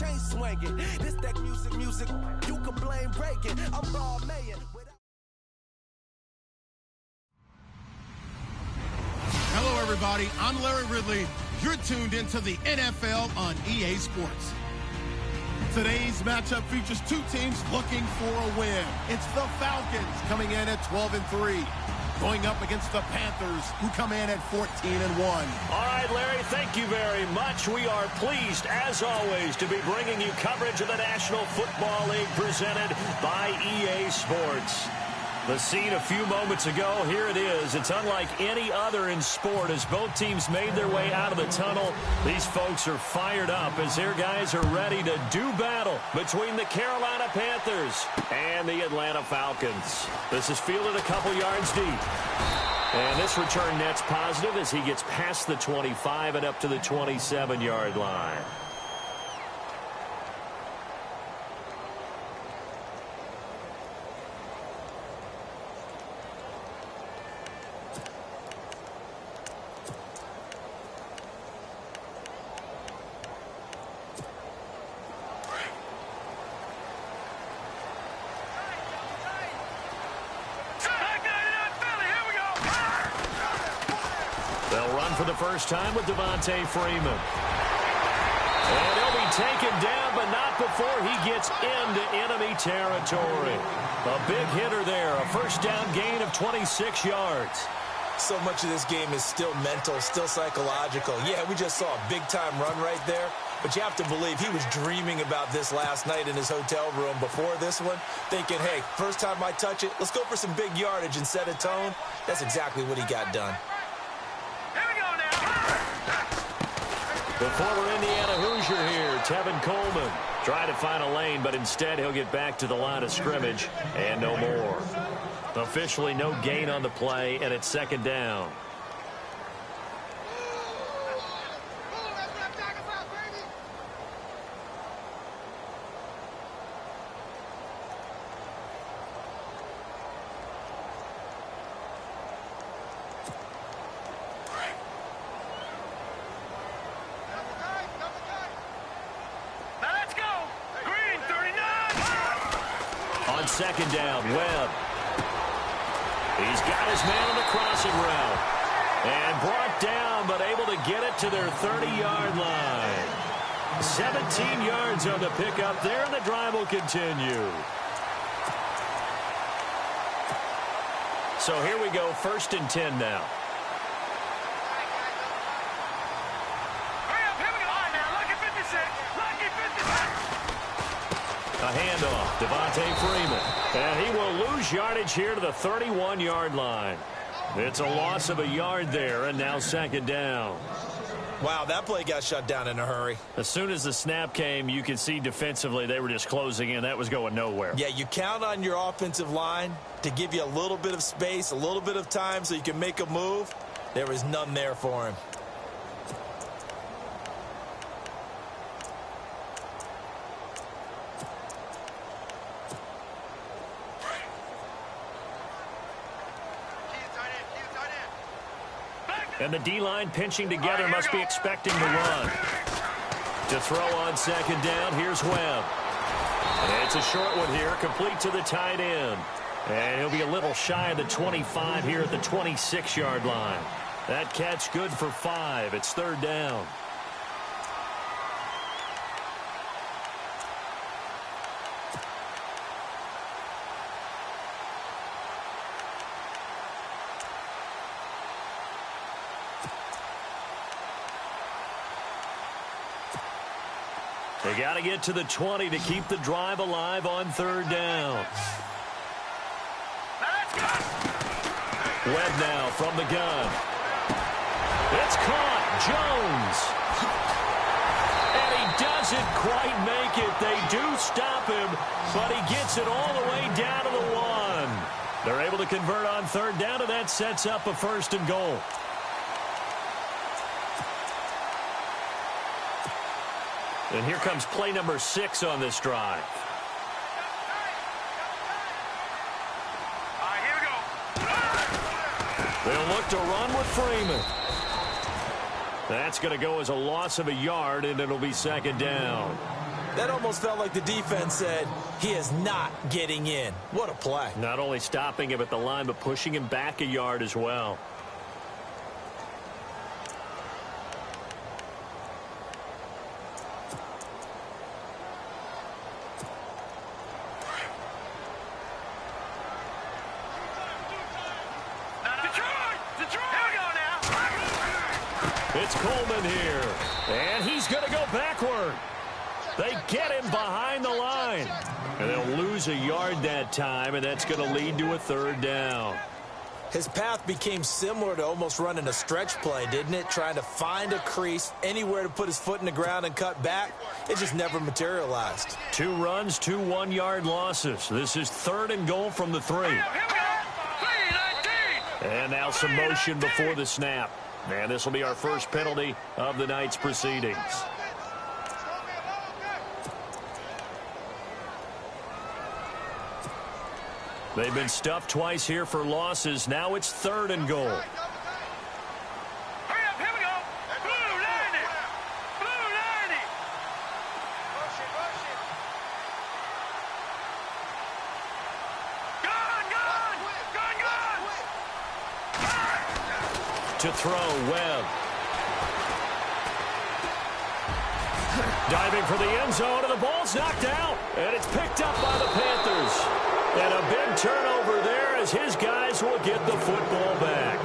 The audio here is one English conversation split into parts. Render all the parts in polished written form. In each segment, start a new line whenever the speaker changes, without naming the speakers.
chain swinging. This that music, you can blame Reagan. I'm ball mayor.
Hello, everybody. I'm Larry Ridley. You're tuned into the NFL on EA Sports. Today's matchup features two teams looking for a win. It's the Falcons coming in at 12-3, going up against the Panthers, who come in at 14-1.
All right, Larry, thank you very much. We are pleased, as always, to be bringing you coverage of the National Football League presented by EA Sports. The scene a few moments ago, here it is. It's unlike any other in sport as both teams made their way out of the tunnel. These folks are fired up as their guys are ready to do battle between the Carolina Panthers and the Atlanta Falcons. This is fielded a couple yards deep. And this return net's positive as he gets past the 25 and up to the 27-yard line. For the first time with Devontae Freeman. And he'll be taken down, but not before he gets into enemy territory. A big hitter there, a first down gain of 26 yards.
So much of this game is still mental, still psychological. Yeah, we just saw a big-time run right there, but you have to believe he was dreaming about this last night in his hotel room before this one, thinking, hey, first time I touch it, let's go for some big yardage and set a tone. That's exactly what he got done.
The former Indiana Hoosier here, Tevin Coleman, trying to find a lane, but instead he'll get back to the line of scrimmage and no more. Officially no gain on the play, and it's second down. Second down, Webb. He's got his man on the crossing route. And brought down, but able to get it to their 30-yard line. 17 yards on the pickup there, and the drive will continue. So here we go, 1st and 10 now. A handoff, Devontae Freeman. And he will lose yardage here to the 31-yard line. It's a loss of a yard there, and now second down.
Wow, that play got shut down in a hurry.
As soon as the snap came, you could see defensively they were just closing in. That was going nowhere.
Yeah, you count on your offensive line to give you a little bit of space, a little bit of time so you can make a move. There was none there for him.
And the D-line pinching together must be expecting to run. To throw on second down, here's Webb. And it's a short one here, complete to the tight end. And he'll be a little shy of the 25 here at the 26-yard line. That catch good for 5. It's third down. They got to get to the 20 to keep the drive alive on third down. Webb now from the gun. It's caught. Jones. And he doesn't quite make it. They do stop him, but he gets it all the way down to the 1. They're able to convert on third down, and that sets up a 1st and goal. And here comes play number 6 on this drive.
All right, here we go.
They'll look to run with Freeman. That's going to go as a loss of a yard, and it'll be second down.
That almost felt like the defense said, he is not getting in. What a play.
Not only stopping him at the line, but pushing him back a yard as well. It's Coleman here, and he's going to go backward. They get him behind the line, and they'll lose a yard that time, and that's going to lead to a third down.
His path became similar to almost running a stretch play, didn't it? Trying to find a crease, anywhere to put his foot in the ground and cut back. It just never materialized.
2 runs, 2 one-yard losses. This is 3rd and goal from the 3. And now some motion before the snap. And this will be our first penalty of the night's proceedings. They've been stuffed twice here for losses. Now it's 3rd and goal.
Hurry up, here we go. Blue 90. Blue 90. Rush it, rush it. Gun, gun. Gun, gun.
To throw, Webb. Diving for the end zone, and the ball's knocked out. And it's picked up by the Panthers. And a big turnover there as his guys will get the football back.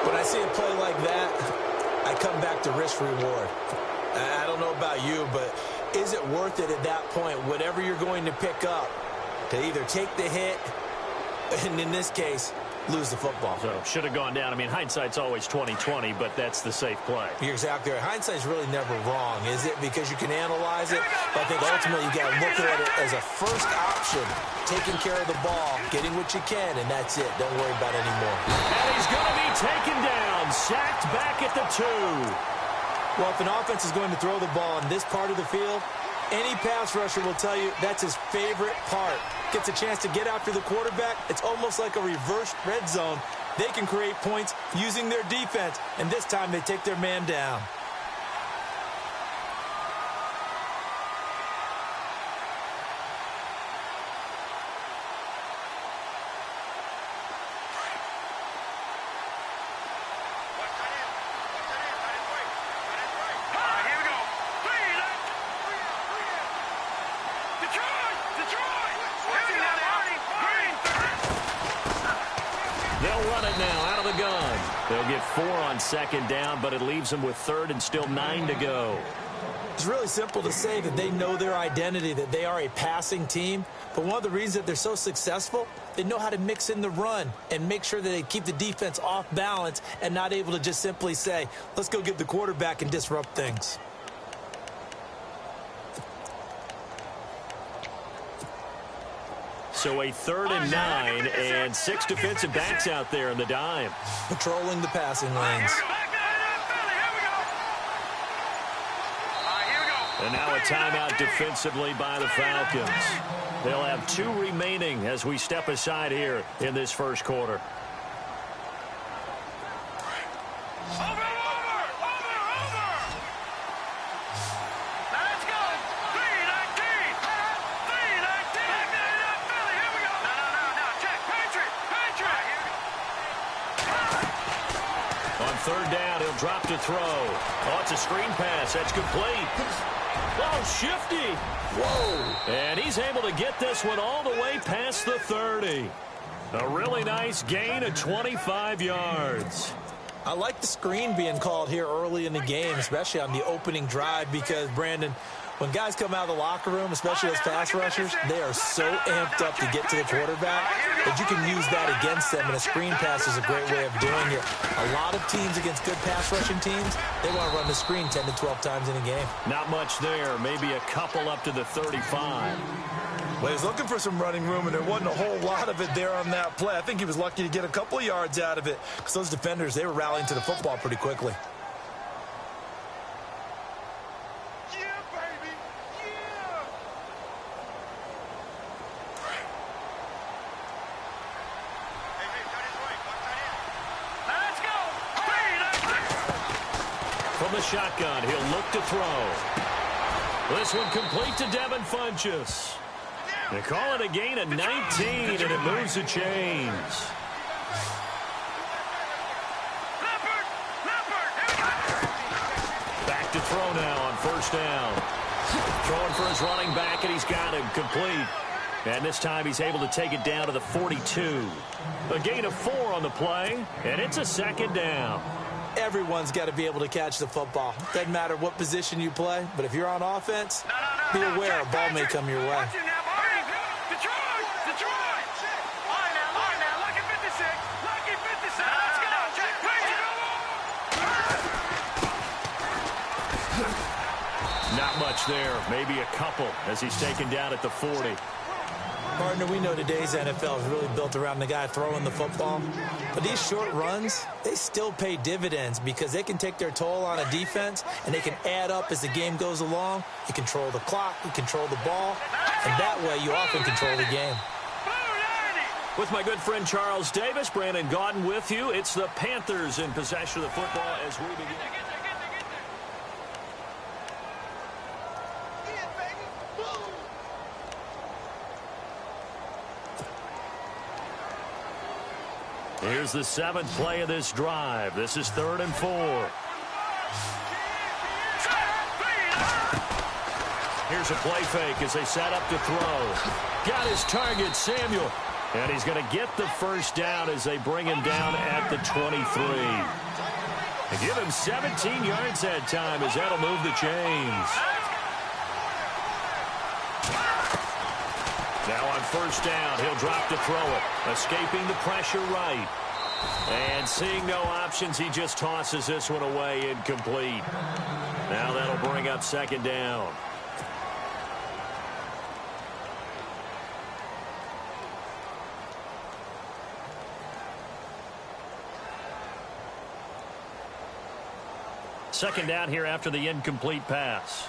When I see a play like that, I come back to risk-reward. I don't know about you, but is it worth it at that point, whatever you're going to pick up, to either take the hit, and in this case, lose the football?
So should have gone down. I mean, hindsight's always 20/20, but that's the safe play.
You're exactly right. Hindsight's really never wrong, is it? Because you can analyze it. But I think ultimately you got to look at it as a first option, taking care of the ball, getting what you can, and that's it. Don't worry about it anymore.
And he's going to be taken down, sacked back at the 2.
Well, if an offense is going to throw the ball in this part of the field, any pass rusher will tell you that's his favorite part. Gets a chance to get after the quarterback. It's almost like a reverse red zone. They can create points using their defense, and this time they take their man down.
They'll get 4 on 2nd down, but it leaves them with 3rd and still 9 to go.
It's really simple to say that they know their identity, that they are a passing team. But one of the reasons that they're so successful, they know how to mix in the run and make sure that they keep the defense off balance and not able to just simply say, let's go get the quarterback and disrupt things.
So a 3rd and 9 and 6 defensive backs out there in the dime.
Patrolling the passing lanes.
And now a timeout defensively by the Falcons. They'll have 2 remaining as we step aside here in this first quarter. On 3rd down, he'll drop to throw. Oh, it's a screen pass. That's complete. Oh, shifty. Whoa. And he's able to get this one all the way past the 30. A really nice gain of 25 yards.
I like the screen being called here early in the game, especially on the opening drive, because, Brandon, when guys come out of the locker room, especially as pass rushers, they are so amped up to get to the quarterback that you can use that against them, and a screen pass is a great way of doing it. A lot of teams against good pass rushing teams, they want to run the screen 10 to 12 times in a game.
Not much there, maybe a couple up to the 35.
Well, he's looking for some running room, and there wasn't a whole lot of it there on that play. I think he was lucky to get a couple of yards out of it, because those defenders, they were rallying to the football pretty quickly.
From the shotgun, he'll look to throw. This one complete to Devin Funchess. They call it a gain of 19, and it moves the chains. Back to throw now on first down. Throwing for his running back, and he's got him complete. And this time he's able to take it down to the 42. A gain of 4 on the play, and it's a second down.
Everyone's got to be able to catch the football. Doesn't matter what position you play, but if you're on offense, be aware a ball may come your way.
Not much there, maybe a couple as he's taken down at the 40.
Partner, we know today's NFL is really built around the guy throwing the football. But these short runs, they still pay dividends because they can take their toll on a defense and they can add up as the game goes along. You control the clock, you control the ball, and that way you often control the game.
With my good friend Charles Davis, Brandon Gaudin with you. It's the Panthers in possession of the football as we begin. Here's the 7th play of this drive. This is 3rd and 4. Here's a play fake as they set up to throw. Got his target, Samuel. And he's going to get the first down as they bring him down at the 23. They give him 17 yards that time as that'll move the chains. Now on first down, he'll drop to throw it. Escaping the pressure right. And seeing no options, he just tosses this one away incomplete. Now that'll bring up 2nd down. Second down here after the incomplete pass.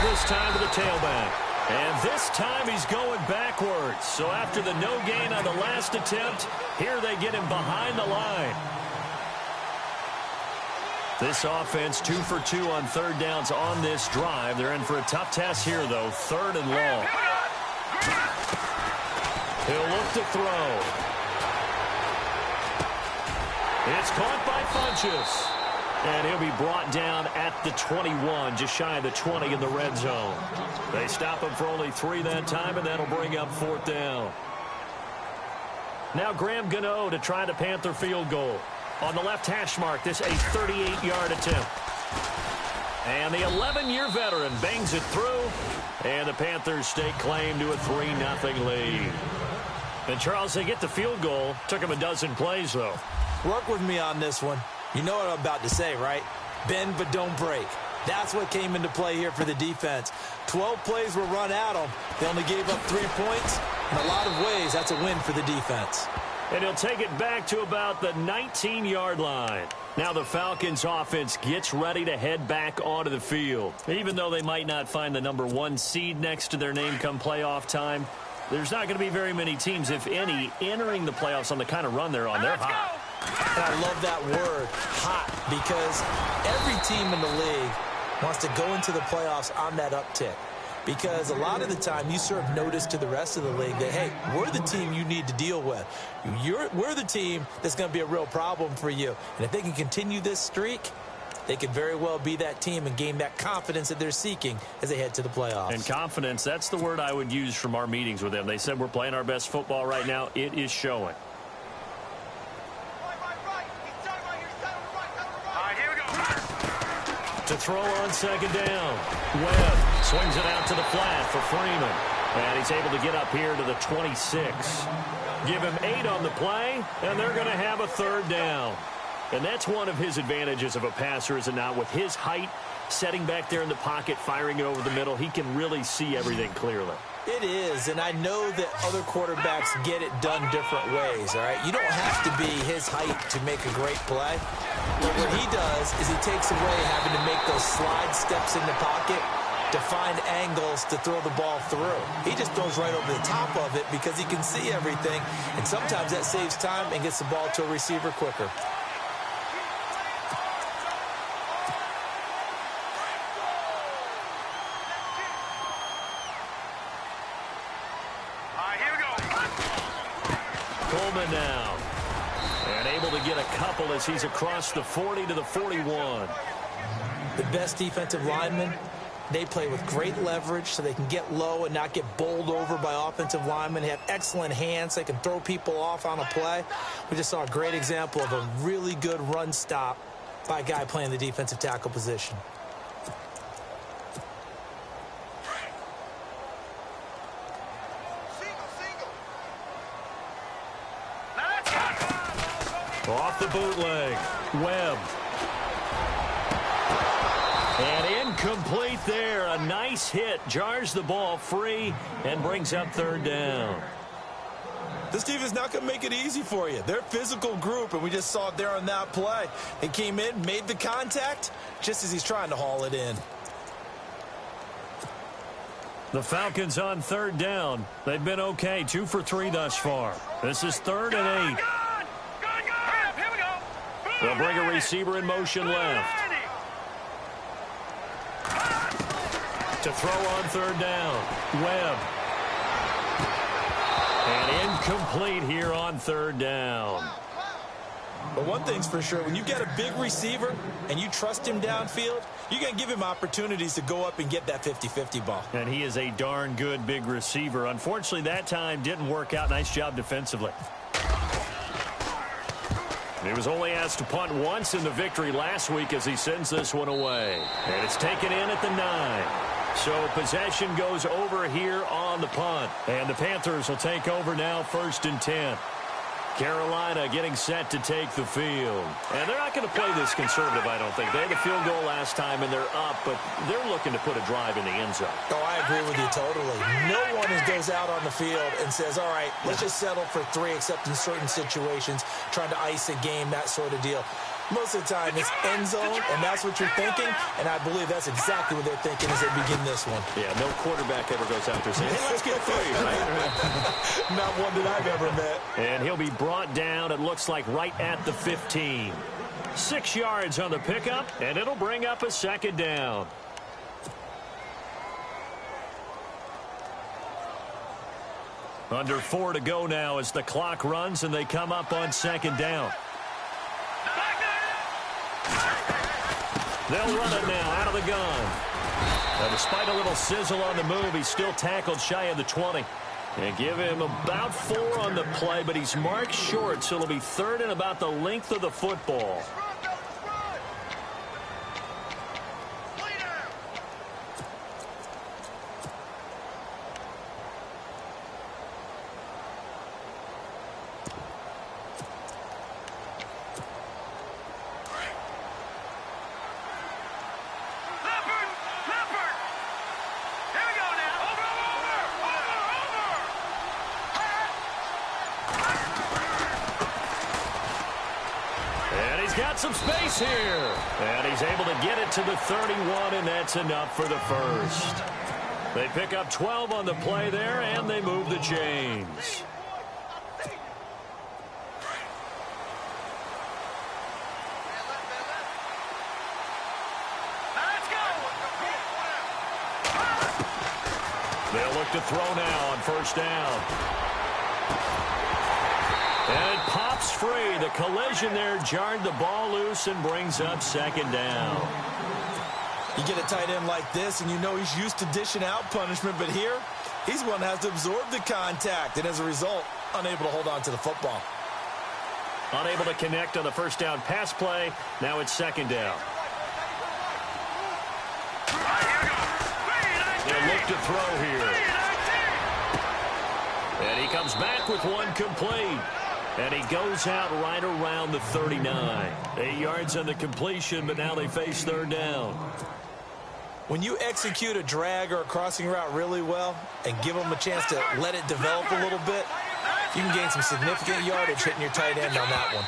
This time to the tailback. And this time he's going backwards. So after the no gain on the last attempt, here they get him behind the line. This offense 2 for 2 on 3rd downs on this drive. They're in for a tough test here, though. 3rd and long. He'll look to throw. It's caught by Funchess. And he'll be brought down at the 21, just shy of the 20 in the red zone. They stop him for only 3 that time, and that'll bring up 4th down. Now Graham Gano to try the Panther field goal. On the left hash mark, this a 38-yard attempt. And the 11-year veteran bangs it through, and the Panthers stake claim to a 3-0 lead. And Charles, they get the field goal. Took him a dozen plays, though.
Work with me on this one. You know what I'm about to say, right? Bend but don't break. That's what came into play here for the defense. 12 plays were run at them. They only gave up 3 points. In a lot of ways, that's a win for the defense.
And he'll take it back to about the 19-yard line. Now the Falcons offense gets ready to head back onto the field. Even though they might not find the number 1 seed next to their name come playoff time, there's not going to be very many teams, if any, entering the playoffs on the kind of run they're on. They're hot.
And I love that word, hot, because every team in the league wants to go into the playoffs on that uptick. Because a lot of the time you serve notice to the rest of the league that, hey, we're the team you need to deal with. We're the team that's going to be a real problem for you. And if they can continue this streak, they could very well be that team and gain that confidence that they're seeking as they head to the playoffs.
And confidence, that's the word I would use from our meetings with them. They said we're playing our best football right now. It is showing. To throw on 2nd down. Webb swings it out to the flat for Freeman. And he's able to get up here to the 26. Give him 8 on the play, and they're going to have a 3rd down. And that's one of his advantages of a passer, is it not? With his height, setting back there in the pocket, firing it over the middle, he can really see everything clearly.
It is, and I know that other quarterbacks get it done different ways, all right? You don't have to be his height to make a great play. But what he does is he takes away having to make those slide steps in the pocket to find angles to throw the ball through. He just throws right over the top of it because he can see everything, and sometimes that saves time and gets the ball to a receiver quicker.
Coleman now. And able to get a couple as he's across the 40 to the 41.
The best defensive linemen, they play with great leverage so they can get low and not get bowled over by offensive linemen. They have excellent hands. They can throw people off on a play. We just saw a great example of a really good run stop by a guy playing the defensive tackle position.
Off the bootleg. Webb. And incomplete there. A nice hit. Jars the ball free and brings up third down.
This team is not going to make it easy for you. They're a physical group, and we just saw it there on that play. He came in, made the contact, just as he's trying to haul it in.
The Falcons on third down. They've been okay. 2 for 3 thus far. This is 3rd and 8. They'll bring a receiver in motion left. To throw on third down. Webb. And incomplete here on third down.
But one thing's for sure, when you get a big receiver and you trust him downfield, you're going to give him opportunities to go up and get that 50-50 ball.
And he is a darn good big receiver. Unfortunately, that time didn't work out. Nice job defensively. He was only asked to punt once in the victory last week as he sends this one away. And it's taken in at the 9. So possession goes over here on the punt. And the Panthers will take over now 1st and 10. Carolina getting set to take the field. And they're not going to play this conservative, I don't think. They had a field goal last time, and they're up, but they're looking to put a drive in the end zone.
Oh, I agree with you totally. No one goes out on the field and says, all right, let's just settle for 3, except in certain situations, trying to ice a game, that sort of deal. Most of the time, it's end zone, and that's what you're thinking, and I believe that's exactly what they're thinking as they begin this one.
Yeah, no quarterback ever goes out there saying, hey, let's get 3, right?
Not one that I've ever met.
And he'll be brought down, it looks like, right at the 15. 6 yards on the pickup, and it'll bring up a 2nd down. Under 4 to go now as the clock runs, and they come up on 2nd down. They'll run it now out of the gun. Now, despite a little sizzle on the move, he's still tackled shy of the 20. And give him about 4 on the play, but he's marked short, so it'll be 3rd and about the length of the football. Got some space here. And he's able to get it to the 31, and that's enough for the 1st. They pick up 12 on the play there, and they move the chains. They'll look to throw now on 1st down. And it pops free. The collision there jarred the ball loose and brings up 2nd down.
You get a tight end like this, and you know he's used to dishing out punishment, but here, he's one that has to absorb the contact, and as a result, unable to hold on to the football.
Unable to connect on the 1st down pass play. Now it's 2nd down. They'll look to throw here. And he comes back with one complete. And he goes out right around the 39. 8 yards on the completion, but now they face 3rd down.
When you execute a drag or a crossing route really well and give them a chance to let it develop a little bit, you can gain some significant yardage hitting your tight end on that one.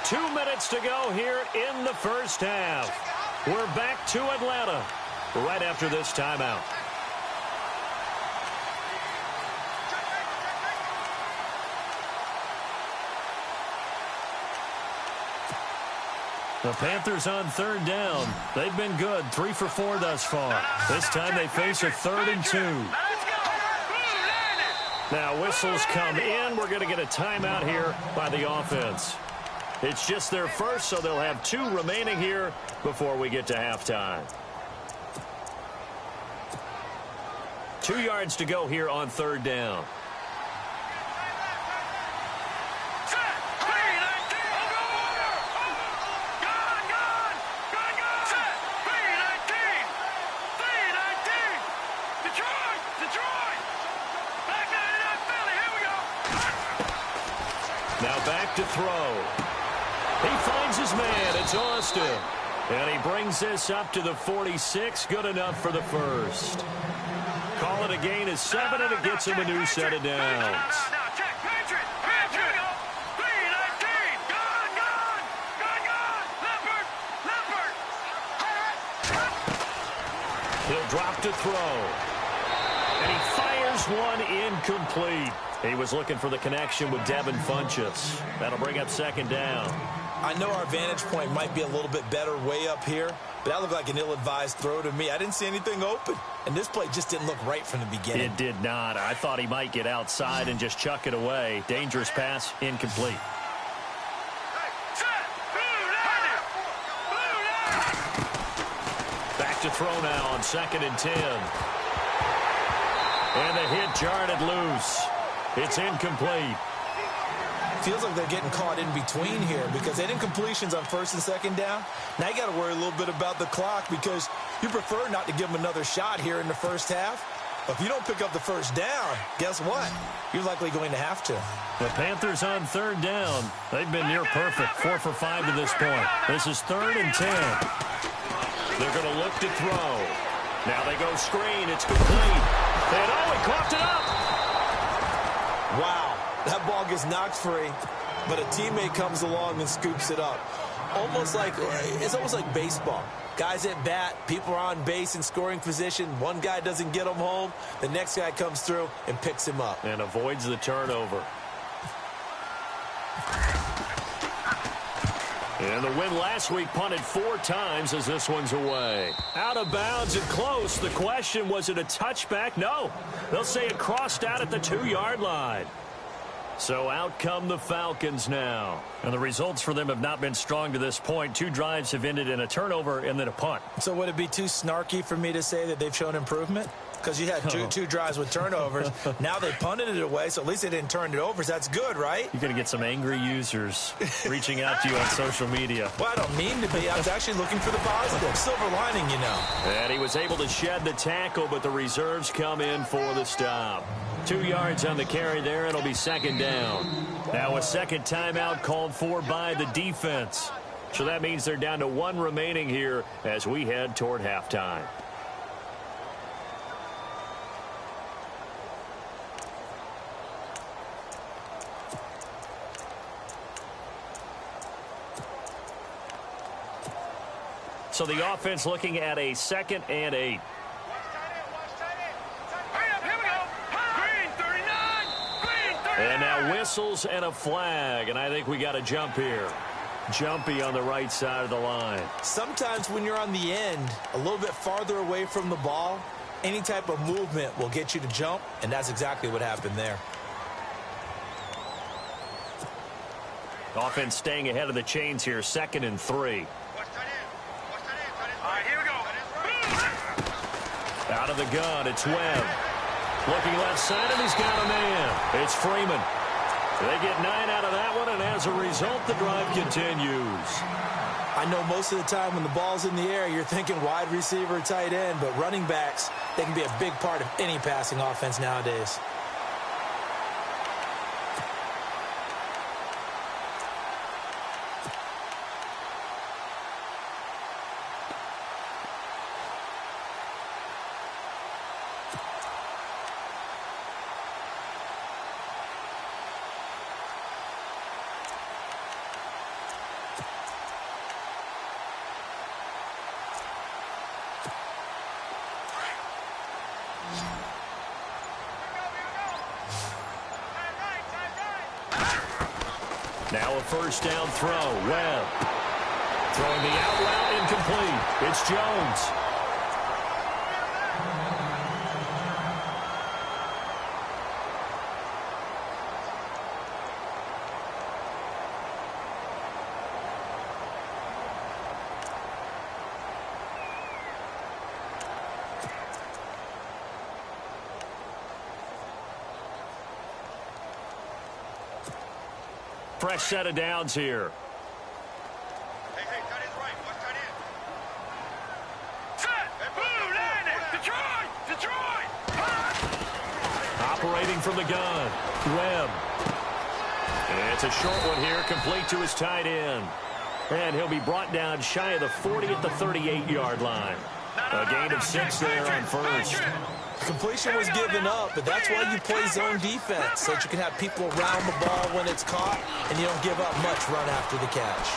2 minutes to go here in the 1st half. We're back to Atlanta right after this timeout. The Panthers on 3rd down. They've been good, 3 for 4 thus far. This time they face a 3rd and 2. Now whistles come in. We're going to get a timeout here by the offense. It's just their first, so they'll have 2 remaining here before we get to halftime. 2 yards to go here on 3rd down. Now back to throw. He finds his man. It's Austin. And he brings this up to the 46. Good enough for the first. Call it a gain of 7, and it gets him a new set of downs. He'll drop to throw. And he fires one incomplete. He was looking for the connection with Devin Funchess. That'll bring up 2nd down.
I know our vantage point might be a little bit better way up here, but that looked like an ill-advised throw to me. I didn't see anything open, and this play just didn't look right from the beginning.
It did not. I thought he might get outside and just chuck it away. Dangerous pass, incomplete. Back to throw now on 2nd and 10. And the hit jarred it loose. It's incomplete.
Feels like they're getting caught in between here because they didn't completions on 1st and 2nd down. Now you got to worry a little bit about the clock because you prefer not to give them another shot here in the 1st half. But if you don't pick up the 1st down, guess what? You're likely going to have to.
The Panthers on 3rd down. They've been near perfect, 4 for 5 to this point. This is 3rd and 10. They're going to look to throw. Now they go screen. It's complete. And he coughed it up.
Wow. That ball gets knocked free, but a teammate comes along and scoops it up. It's almost like baseball. Guys at bat, people are on base in scoring position. One guy doesn't get him home. The next guy comes through and picks him up.
And avoids the turnover. And the win last week punted 4 times as this one's away. Out of bounds and close. The question, was it a touchback? No. They'll say it crossed out at the 2-yard line. So out come the Falcons now. And the results for them have not been strong to this point. 2 drives have ended in a turnover and then a punt.
So would it be too snarky for me to say that they've shown improvement? Because you had two drives with turnovers. Now they punted it away, so at least they didn't turn it over. So that's good, right?
You're going to get some angry users reaching out to you on social media.
Well, I don't mean to be. I was actually looking for the positive. Silver lining, you know.
And he was able to shed the tackle, but the reserves come in for the stop. 2 yards on the carry there. It'll be 2nd down. Now a 2nd timeout called for by the defense. So that means they're down to 1 remaining here as we head toward halftime. So the offense looking at a 2nd and 8. And now whistles and a flag, and I think we got a jump here. Jumpy on the right side of the line.
Sometimes when you're on the end, a little bit farther away from the ball, any type of movement will get you to jump, and that's exactly what happened there.
Offense staying ahead of the chains here, 2nd and 3. Out of the gun, it's Webb. Looking left side, and he's got a man. It's Freeman. They get 9 out of that one, and as a result, the drive continues.
I know most of the time when the ball's in the air, you're thinking wide receiver, tight end, but running backs, they can be a big part of any passing offense nowadays.
Now a 1st down throw. Webb throwing the out route, incomplete. It's Jones. fresh set of downs here.
Hey, tight end's right. Watch tight end. Set. Blue line it. Detroit.
Operating from the gun. Webb. It's a short one here, complete to his tight end. And he'll be brought down shy of the 40 at the 38-yard line. A gain of 6 there on first.
Completion was given up, but that's why you play zone defense, so that you can have people around the ball when it's caught, and you don't give up much run after the catch.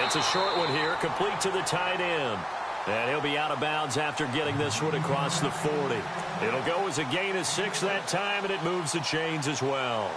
It's a short one here, complete to the tight end. And he'll be out of bounds after getting this one across the 40. It'll go as a gain of 6 that time, and it moves the chains as well.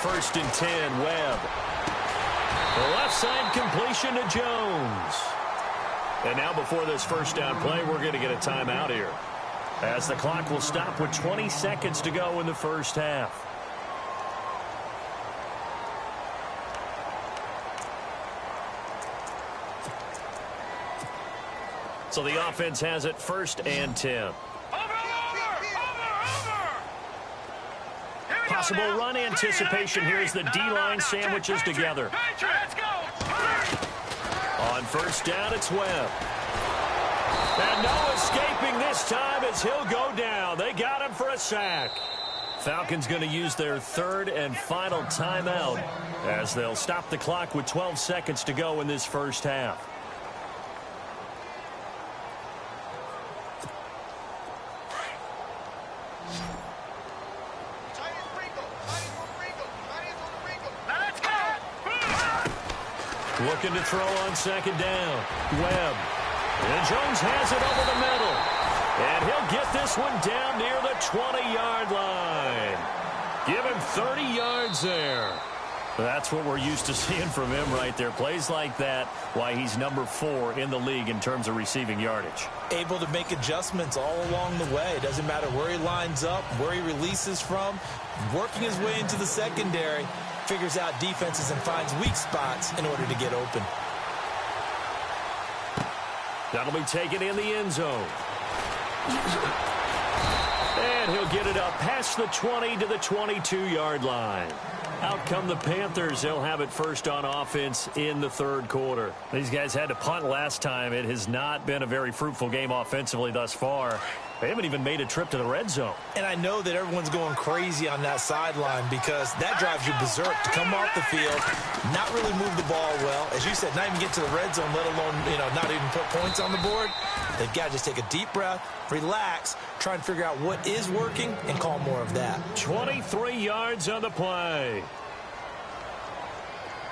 First and 10, Webb. The left side completion to Jones. And now before this first down play, we're going to get a timeout here, as the clock will stop with 20 seconds to go in the first half. So the offense has it first and 10. Possible run anticipation here as the D-line sandwiches together. On first down, it's Webb. And no escaping this time as he'll go down. They got him for a sack. Falcons going to use their third and final timeout as they'll stop the clock with 12 seconds to go in this first half. Looking to throw on second down. Webb. And Jones has it over the middle. And he'll get this one down near the 20-yard line. Give him 30 yards there. That's what we're used to seeing from him right there. Plays like that, why he's number 4 in the league in terms of receiving yardage.
Able to make adjustments all along the way. It doesn't matter where he lines up, where he releases from. Working his way into the secondary. Figures out defenses and finds weak spots in order to get open.
That'll be taken in the end zone. And he'll get it up past the 20 to the 22-yard line. Out come the Panthers. They'll have it first on offense in the third quarter. These guys had to punt last time. It has not been a very fruitful game offensively thus far. They haven't even made a trip to the red zone. And I know that everyone's going crazy on that sideline because that drives you berserk to come off the field, not really move the ball well. As you said, not even get to the red zone, let alone, not even put points on the board. They've got to just take a deep breath, relax, try and figure out what is working and call more of that. 23 yards on the play.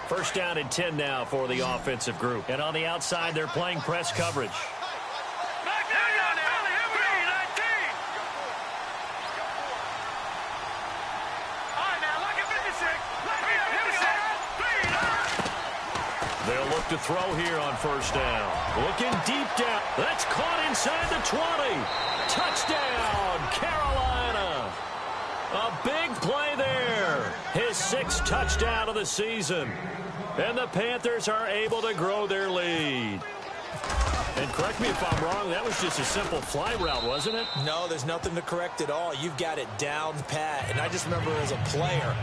First down and 10 now for the offensive group. And on the outside, they're playing press coverage. They'll look to throw here on first down. Looking deep down. That's caught inside the 20. Touchdown, Carolina. A big play there. His 6th touchdown of the season. And the Panthers are able to grow their lead. And correct me if I'm wrong, that was just a simple fly route, wasn't it? No, there's nothing to correct at all. You've got it down pat. And I just remember as a player,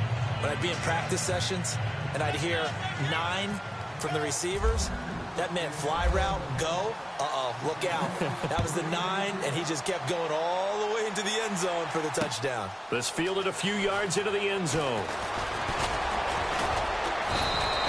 when I'd be in practice sessions, and I'd hear 9 from the receivers, that meant fly route, go, look out. That was the 9, and he just kept going all the way into the end zone for the touchdown. This fielded a few yards into the end zone.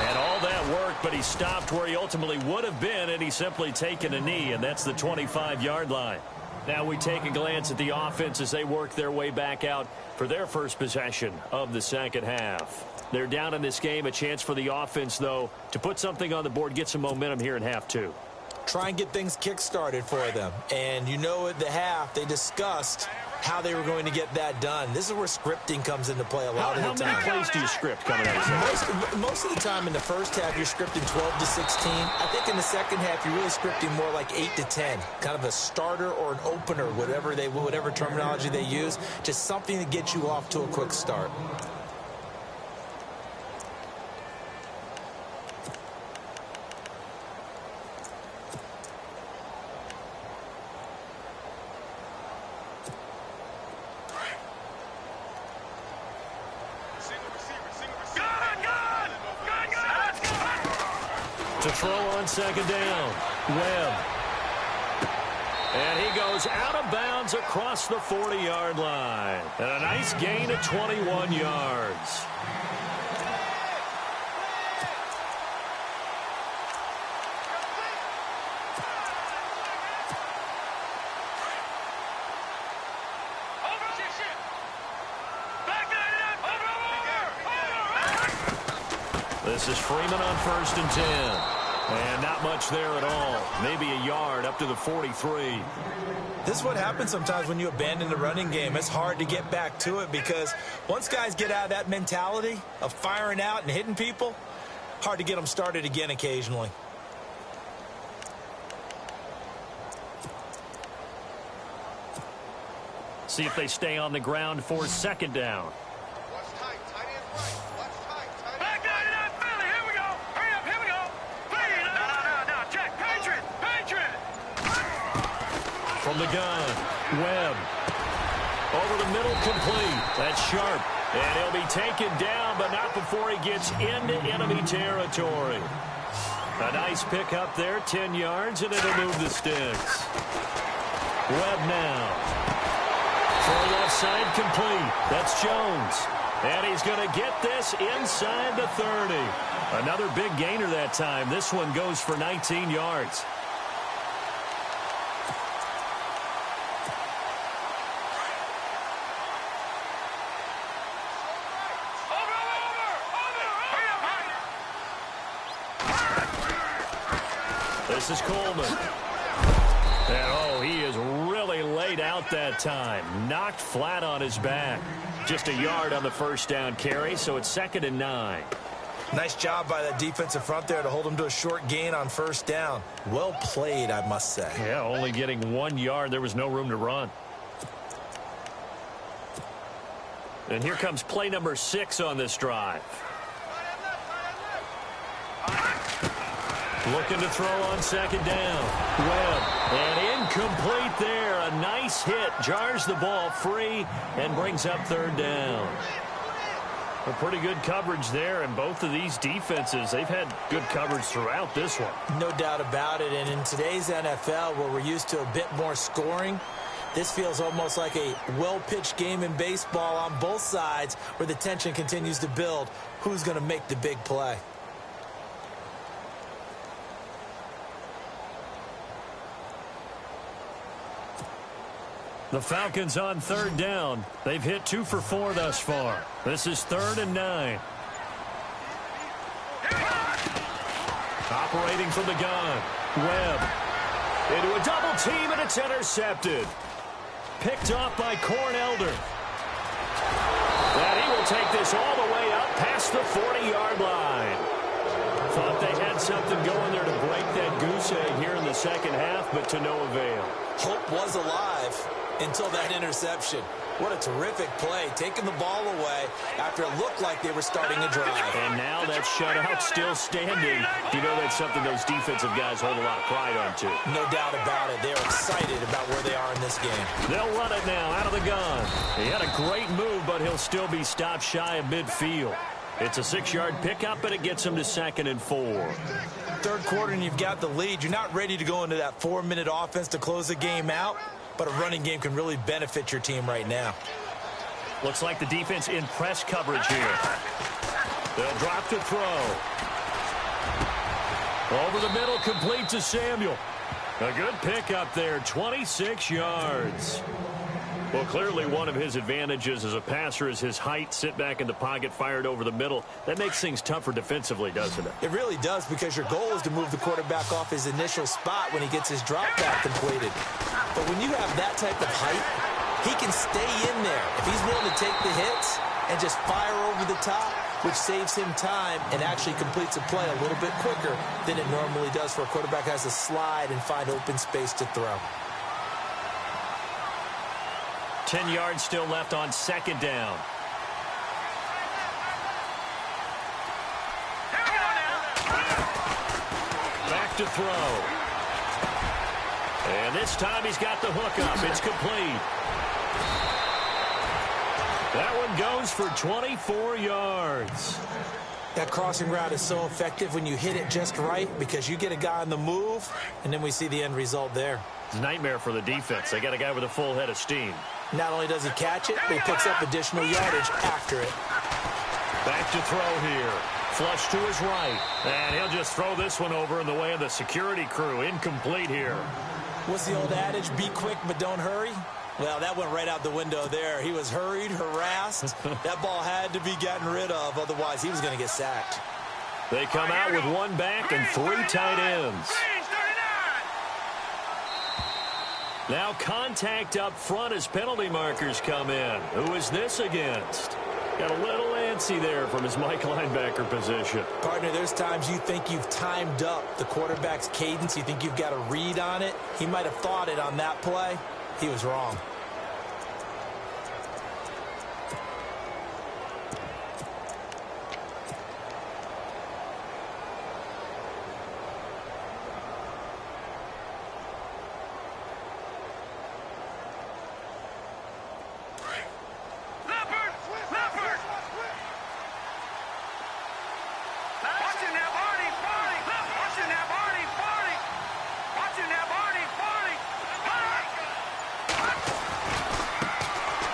And all that worked, but he stopped where he ultimately would have been, and he's simply taken a knee, and that's the 25-yard line. Now we take a glance at the offense as they work their way back out for their first possession of the second half. They're down in this game. A chance for the offense, though, to put something on the board, get some momentum here in half 2.
try and get things kick-started for them. And you know at the half, they discussed how they were going to get that done. This is where scripting comes into play a lot of the time.
How many plays do you script coming out of this?
Most of the time in the first half, you're scripting 12 to 16. I think in the second half, you're really scripting more like 8 to 10. Kind of a starter or an opener, whatever terminology they use. Just something to get you off to a quick start.
To throw on second down, Webb. And he goes out of bounds across the 40-yard line. And a nice gain of 21 yards. This is Freeman on 1st and 10. And not much there at all. Maybe a yard up to the 43.
This is what happens sometimes when you abandon the running game. It's hard to get back to it because once guys get out of that mentality of firing out and hitting people, hard to get them started again occasionally.
See if they stay on the ground for second down. From the gun, Webb. Over the middle, complete. That's Sharp. And he'll be taken down, but not before he gets into enemy territory. A nice pick up there, 10 yards, and it'll move the sticks. Webb now. Throw left side, complete. That's Jones. And he's going to get this inside the 30. Another big gainer that time. This one goes for 19 yards. This is Coleman. And, oh, he is really laid out that time. Knocked flat on his back. Just a yard on the first down carry, so it's 2nd and 9.
Nice job by that defensive front there to hold him to a short gain on first down. Well played, I must say.
Yeah, only getting 1 yard. There was no room to run. And here comes play number 6 on this drive. Looking to throw on second down. Webb. And incomplete there. A nice hit. Jars the ball free and brings up 3rd down. A pretty good coverage there. And both of these defenses, they've had good coverage throughout this one.
No doubt about it. And in today's NFL, where we're used to a bit more scoring, this feels almost like a well-pitched game in baseball on both sides where the tension continues to build. Who's going to make the big play?
The Falcons on 3rd down. They've hit 2 for 4 thus far. This is 3rd and 9. Operating from the gun. Webb. Into a double team, and it's intercepted. Picked off by Cornelder. And he will take this all the way up past the 40-yard line. Thought they had something going there to break that goose egg here in the second half, but to no avail.
Hope was alive until that interception. What a terrific play, taking the ball away after it looked like they were starting a drive.
And now that shutout still standing. You know that's something those defensive guys hold a lot of pride on, too.
No doubt about it. They're excited about where they are in this game.
They'll run it now out of the gun. He had a great move, but he'll still be stopped shy of midfield. It's a 6-yard pickup, and it gets him to 2nd and 4.
3rd quarter, and you've got the lead. You're not ready to go into that 4-minute offense to close the game out. But a running game can really benefit your team right now.
Looks like the defense in press coverage here. They'll drop to throw. Over the middle, complete to Samuel. A good pick up there, 26 yards. Well, clearly one of his advantages as a passer is his height. Sit back in the pocket, fired over the middle. That makes things tougher defensively, doesn't it?
It really does, because your goal is to move the quarterback off his initial spot when he gets his drop back completed. But when you have that type of height, he can stay in there if he's willing to take the hits and just fire over the top, which saves him time and actually completes a play a little bit quicker than it normally does for a quarterback who has to slide and find open space to throw.
10 yards still left on second down. Back to throw. And this time he's got the hook up. It's complete. That one goes for 24 yards.
That crossing route is so effective when you hit it just right, because you get a guy on the move, and then we see the end result there.
It's a nightmare for the defense. They got a guy with a full head of steam.
Not only does he catch it, but he picks up additional yardage after it.
Back to throw here. Flush to his right. And he'll just throw this one over in the way of the security crew. Incomplete here.
What's the old adage? Be quick, but don't hurry. Well, that went right out the window there. He was hurried, harassed. That ball had to be gotten rid of. Otherwise, he was going to get sacked.
They come out with one back and 3 tight ends. Now contact up front as penalty markers come in. Who is this against? Got a little antsy there from his Mike linebacker position.
Partner, there's times you think you've timed up the quarterback's cadence. You think you've got a read on it. He might have thought it on that play. He was wrong.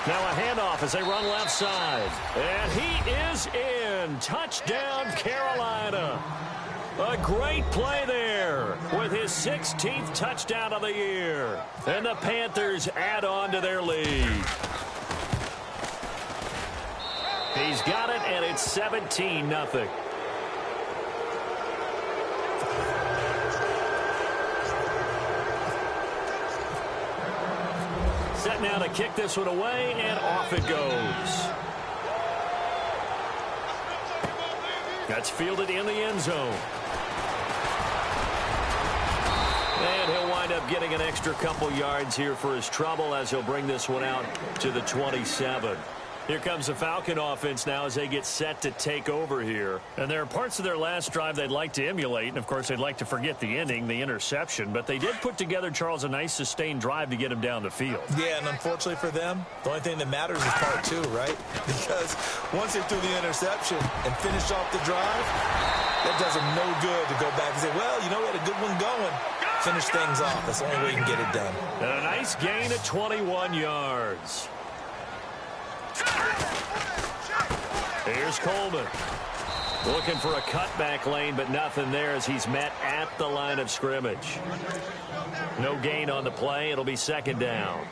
Now a handoff as they run left side. And he is in. Touchdown, Carolina. A great play there with his 16th touchdown of the year. And the Panthers add on to their lead. He's got it, and it's 17-0. Set now to kick this one away, and off it goes. That's fielded in the end zone. And he'll wind up getting an extra couple yards here for his trouble as he'll bring this one out to the 27. Here comes the Falcon offense now as they get set to take over here. And there are parts of their last drive they'd like to emulate. And, of course, they'd like to forget the ending, the interception. But they did put together, Charles, a nice sustained drive to get him down the field.
Yeah, and unfortunately for them, the only thing that matters is part 2, right? Because once they threw the interception and finished off the drive, that does them no good to go back and say, well, you know, we had a good one going. Finish things off. That's the only way you can get it done.
And a nice gain of 21 yards. Here's Coleman. Looking for a cutback lane, but nothing there as he's met at the line of scrimmage. No gain on the play. It'll be second down.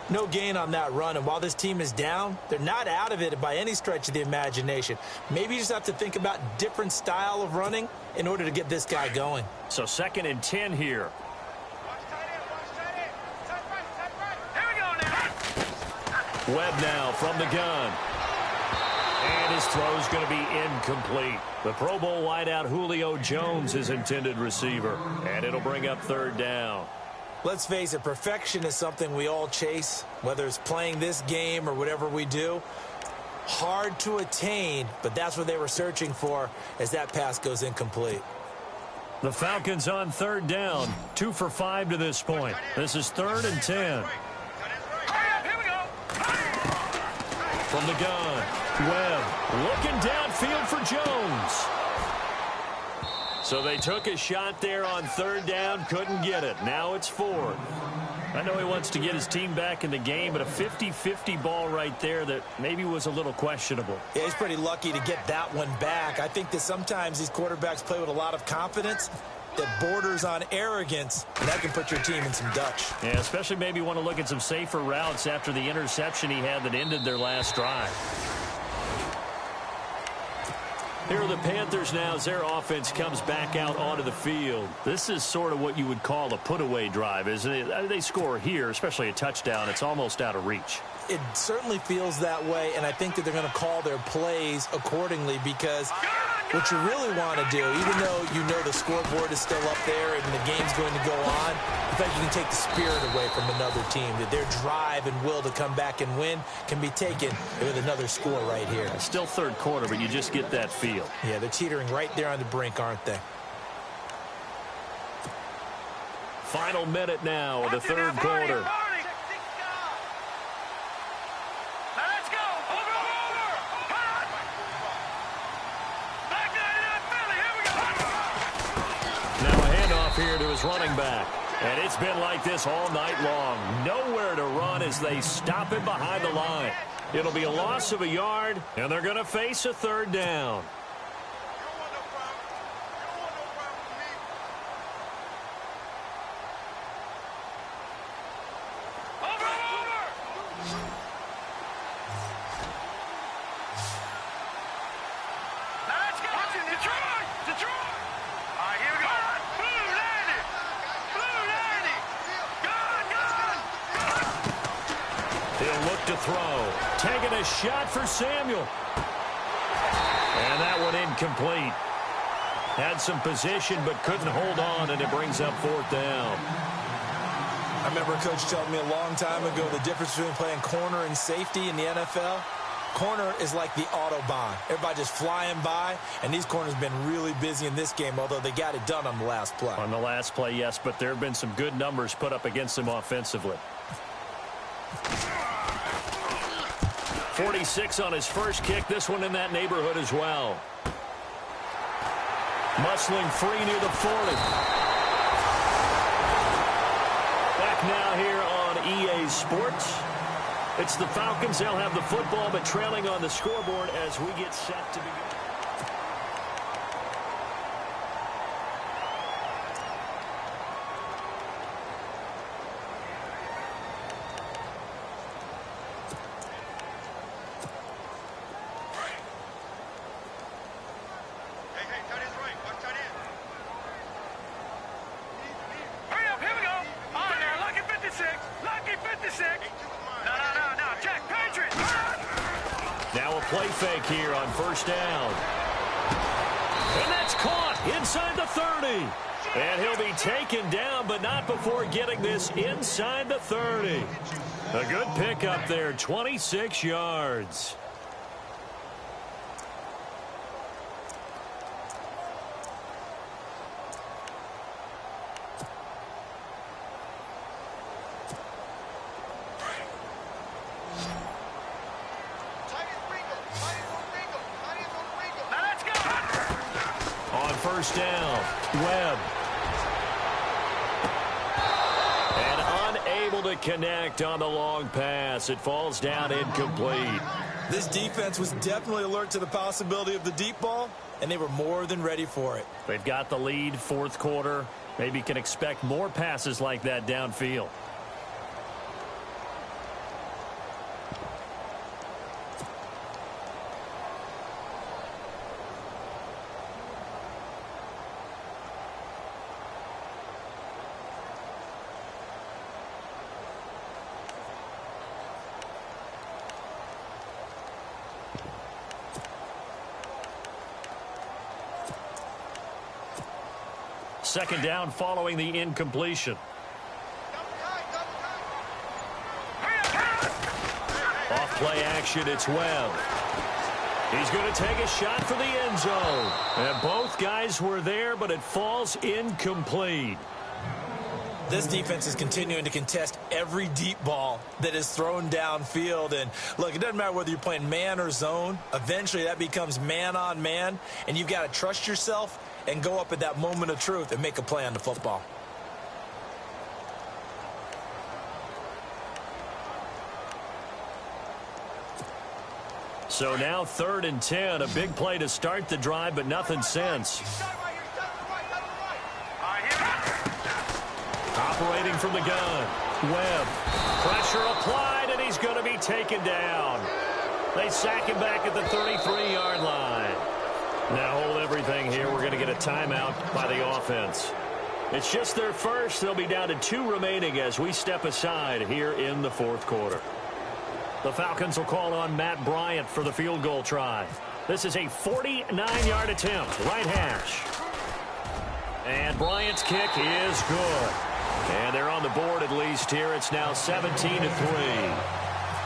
No gain on that run, and while this team is down, they're not out of it by any stretch of the imagination. Maybe you just have to think about different style of running in order to get this guy going.
So 2nd and 10 here. Webb now from the gun. And his throw's going to be incomplete. The Pro Bowl wideout Julio Jones is intended receiver. And it'll bring up 3rd down.
Let's face it, perfection is something we all chase, whether it's playing this game or whatever we do. Hard to attain, but that's what they were searching for as that pass goes incomplete.
The Falcons on 3rd down. 2 for 5 to this point. This is 3rd and 10. From the gun, Webb looking downfield for Jones. So they took a shot there on 3rd down, couldn't get it. Now it's 4th. I know he wants to get his team back in the game, but a 50-50 ball right there that maybe was a little questionable.
Yeah, he's pretty lucky to get that one back. I think that sometimes these quarterbacks play with a lot of confidence, that borders on arrogance, and that can put your team in some Dutch.
Yeah, especially maybe want to look at some safer routes after the interception he had that ended their last drive. Here are the Panthers now as their offense comes back out onto the field. This is sort of what you would call a put-away drive, isn't it? They score here, especially a touchdown. It's almost out of reach.
It certainly feels that way, and I think that they're going to call their plays accordingly because what you really want to do, even though you know the scoreboard is still up there and the game's going to go on, the fact you can take the spirit away from another team, that their drive and will to come back and win can be taken with another score right here.
It's still third quarter, but you just get that feel.
Yeah, they're teetering right there on the brink, aren't they?
Final minute now of the third quarter. Here to his running back. And it's been like this all night long. Nowhere to run as they stop him behind the line. It'll be a loss of a yard, and they're going to face a third down. To throw. Taking a shot for Samuel. And that one incomplete. Had some position but couldn't hold on, and it brings up fourth down.
I remember a coach telling me a long time ago the difference between playing corner and safety in the NFL. Corner is like the Autobahn. Everybody just flying by, and these corners have been really busy in this game, although they got it done on the last play.
On the last play, yes, but there have been some good numbers put up against them offensively. 46 on his first kick. This one in that neighborhood as well. Muscling free near the 40. Back now here on EA Sports. It's the Falcons. They'll have the football, but trailing on the scoreboard as we get set to begin. Play fake here on first down. And that's caught inside the 30. And he'll be taken down, but not before getting this inside the 30. A good pickup there, 26 yards. First down, Webb. And unable to connect on the long pass. It falls down incomplete.
This defense was definitely alert to the possibility of the deep ball, and they were more than ready for it.
They've got the lead, fourth quarter. Maybe can expect more passes like that downfield. Second down following the incompletion. Off play action, it's Webb. He's going to take a shot for the end zone. And both guys were there, but it falls incomplete.
This defense is continuing to contest every deep ball that is thrown downfield. And, look, it doesn't matter whether you're playing man or zone. Eventually, that becomes man-on-man, and you've got to trust yourself and go up at that moment of truth and make a play on the football.
So now 3rd and 10, a big play to start the drive, but nothing since. operating from the gun. Webb. Pressure applied, and he's going to be taken down. They sack him back at the 33-yard line. Now hold everything here. We're going to get a timeout by the offense. It's just their first. They'll be down to 2 remaining as we step aside here in the fourth quarter. The Falcons will call on Matt Bryant for the field goal try. This is a 49-yard attempt, right hash. And Bryant's kick is good. And they're on the board at least here. It's now 17-3.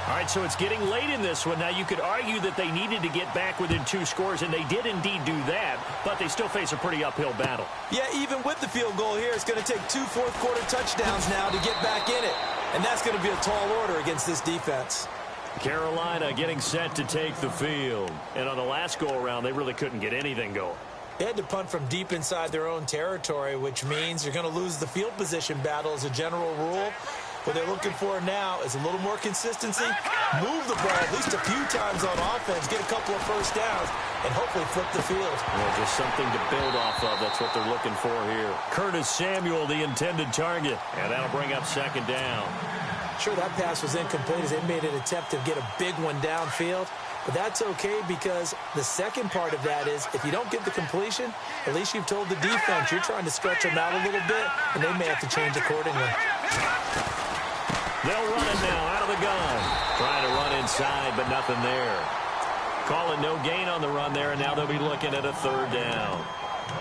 All right, so it's getting late in this one. Now, you could argue that they needed to get back within 2 scores, and they did indeed do that, but they still face a pretty uphill battle.
Yeah, even with the field goal here, it's going to take 2 fourth-quarter touchdowns now to get back in it. And that's going to be a tall order against this defense.
Carolina getting set to take the field. And on the last go-around, they really couldn't get anything going.
They had to punt from deep inside their own territory, which means you're going to lose the field position battle as a general rule. What they're looking for now is a little more consistency, move the ball at least a few times on offense, get a couple of first downs, and hopefully flip the field.
Yeah, just something to build off of. That's what they're looking for here. Curtis Samuel, the intended target, and that'll bring up second down.
Sure, that pass was incomplete as they made an attempt to get a big one downfield, but that's okay because the second part of that is if you don't get the completion, at least you've told the defense you're trying to stretch them out a little bit, and they may have to change accordingly.
They'll run it now out of the gun. Trying to run inside, but nothing there. Call it no gain on the run there, and now they'll be looking at a third down.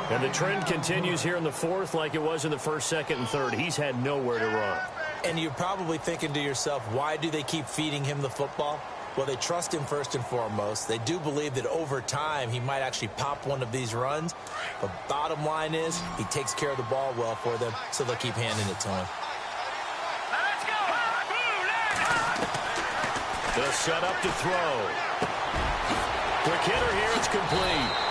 And the trend continues here in the fourth like it was in the first, second, and third. He's had nowhere to run.
And you're probably thinking to yourself, why do they keep feeding him the football? Well, they trust him first and foremost. They do believe that over time he might actually pop one of these runs. But bottom line is he takes care of the ball well for them, so they'll keep handing it to him.
They'll set up to throw. Quick hitter here. It's complete.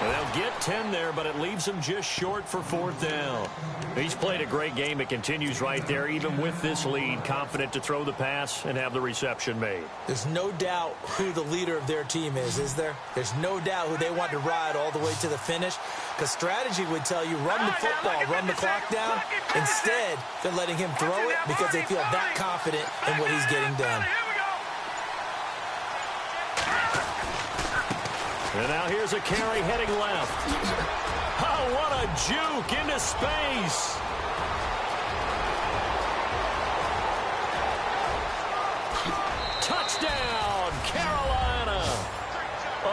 And they'll get 10 there, but it leaves them just short for fourth down. He's played a great game. It continues right there, even with this lead, confident to throw the pass and have the reception made.
There's no doubt who the leader of their team is there? There's no doubt who they want to ride all the way to the finish, because strategy would tell you run the football, run the clock down. Instead, they're letting him throw it because they feel that confident in what he's getting done.
And now here's a carry heading left. Oh, what a juke into space. Touchdown, Carolina.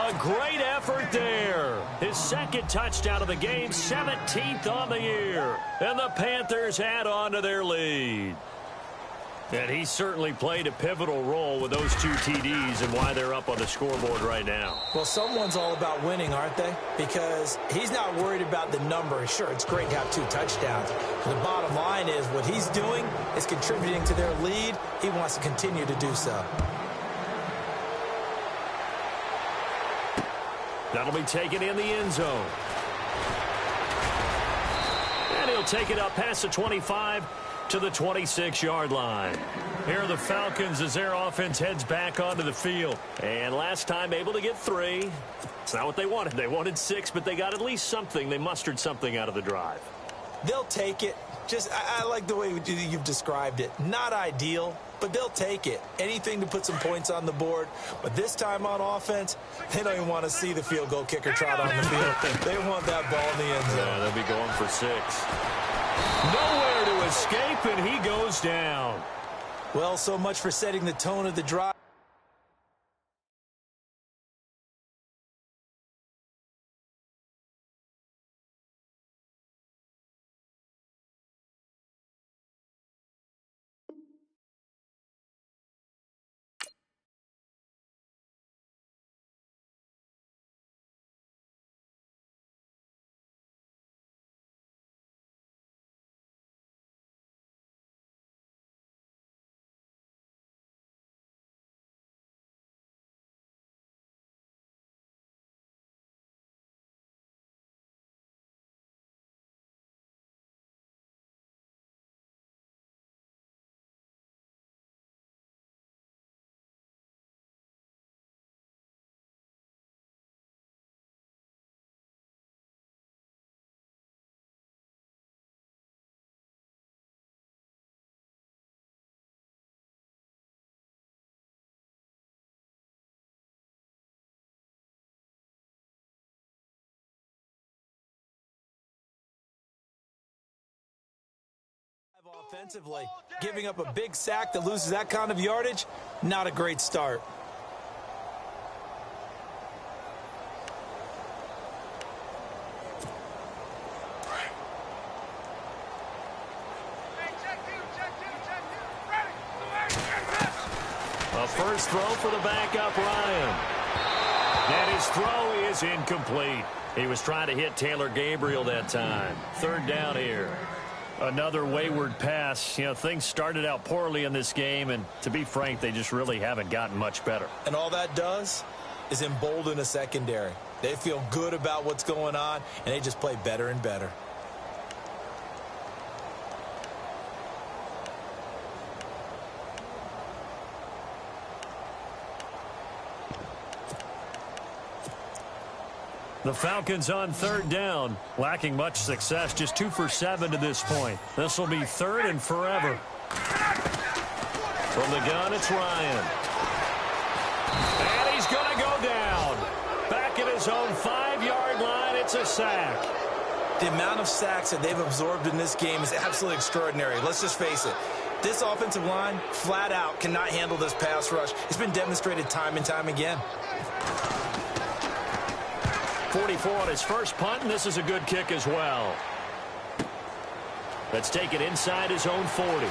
A great effort there. His second touchdown of the game, 17th on the year. And the Panthers add on to their lead. And he certainly played a pivotal role with those 2 TDs and why they're up on the scoreboard right now.
Well, someone's all about winning, aren't they? Because he's not worried about the number. Sure, it's great to have 2 touchdowns. But the bottom line is what he's doing is contributing to their lead. He wants to continue to do so.
That'll be taken in the end zone. And he'll take it up past the 25 to the 26-yard line. Here are the Falcons as their offense heads back onto the field. And last time able to get 3. It's not what they wanted. They wanted 6, but they got at least something. They mustered something out of the drive.
They'll take it. I like the way you've described it. Not ideal, but they'll take it. Anything to put some points on the board. But this time on offense, they don't even want to see the field goal kicker trot on the field. They want that ball in the end zone.
Yeah, they'll be going for 6. Nowhere to escape, and he goes down.
Well, so much for setting the tone of the drive. defensively. Giving up a big sack that loses that kind of yardage, not a great start.
A first throw for the backup, Ryan. And his throw is incomplete. He was trying to hit Taylor Gabriel that time. Third down here. Another wayward pass. You know, things started out poorly in this game, and to be frank, they just really haven't gotten much better.
And all that does is embolden a secondary. They feel good about what's going on, and they just play better and better.
The Falcons on third down, lacking much success, just 2 for 7 to this point. This will be third and forever. From the gun, it's Ryan. And he's going to go down. Back at his own 5-yard line, it's a sack.
The amount of sacks that they've absorbed in this game is absolutely extraordinary. Let's just face it. This offensive line, flat out, cannot handle this pass rush. It's been demonstrated time and time again.
44 on his first punt, and this is a good kick as well. Let's take it inside his own 40.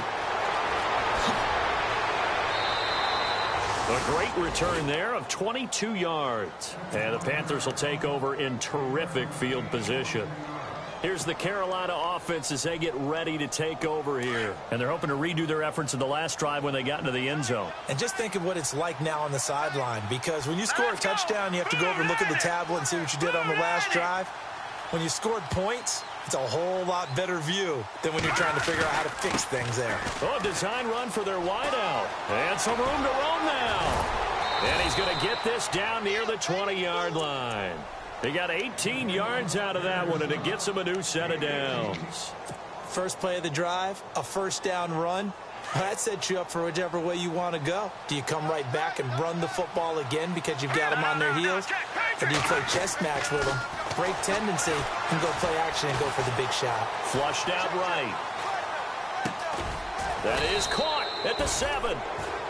A great return there of 22 yards. And the Panthers will take over in terrific field position. Here's the Carolina offense as they get ready to take over here. And they're hoping to redo their efforts in the last drive when they got into the end zone.
And just think of what it's like now on the sideline, because when you score a touchdown, you have to go over and look at the tablet and see what you did on the last drive. When you scored points, it's a whole lot better view than when you're trying to figure out how to fix things there.
Oh, design run for their wideout. And some room to roam now. And he's going to get this down near the 20-yard line. They got 18 yards out of that one, and it gets them a new set of downs.
First play of the drive, a first down run. That sets you up for whichever way you want to go. Do you come right back and run the football again because you've got them on their heels? Or do you play chess match with them, break tendency, and go play action and go for the big shot?
Flushed out right. That is caught at the 7.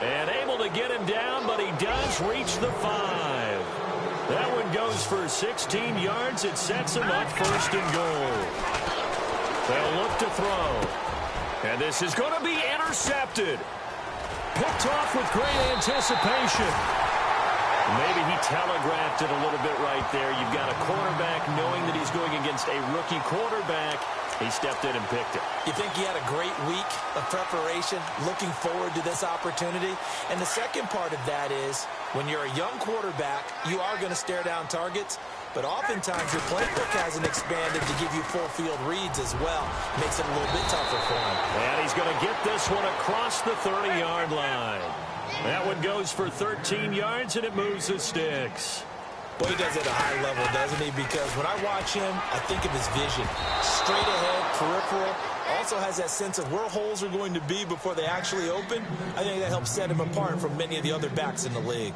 And able to get him down, but he does reach the 5. That one goes for 16 yards. It sets him up first and goal. They'll look to throw. And this is going to be intercepted. Picked off with great anticipation. Maybe he telegraphed it a little bit right there. You've got a quarterback knowing that he's going against a rookie quarterback. He stepped in and picked it.
You think he had a great week of preparation, looking forward to this opportunity? And the second part of that is, when you're a young quarterback, you are going to stare down targets, but oftentimes your playbook hasn't expanded to give you full field reads as well. Makes it a little bit tougher for him.
And he's going to get this one across the 30-yard line. That one goes for 13 yards, and it moves the sticks.
Well, he does it at a high level, doesn't he? Because when I watch him, I think of his vision. Straight ahead, peripheral. Also has that sense of where holes are going to be before they actually open. I think that helps set him apart from many of the other backs in the league.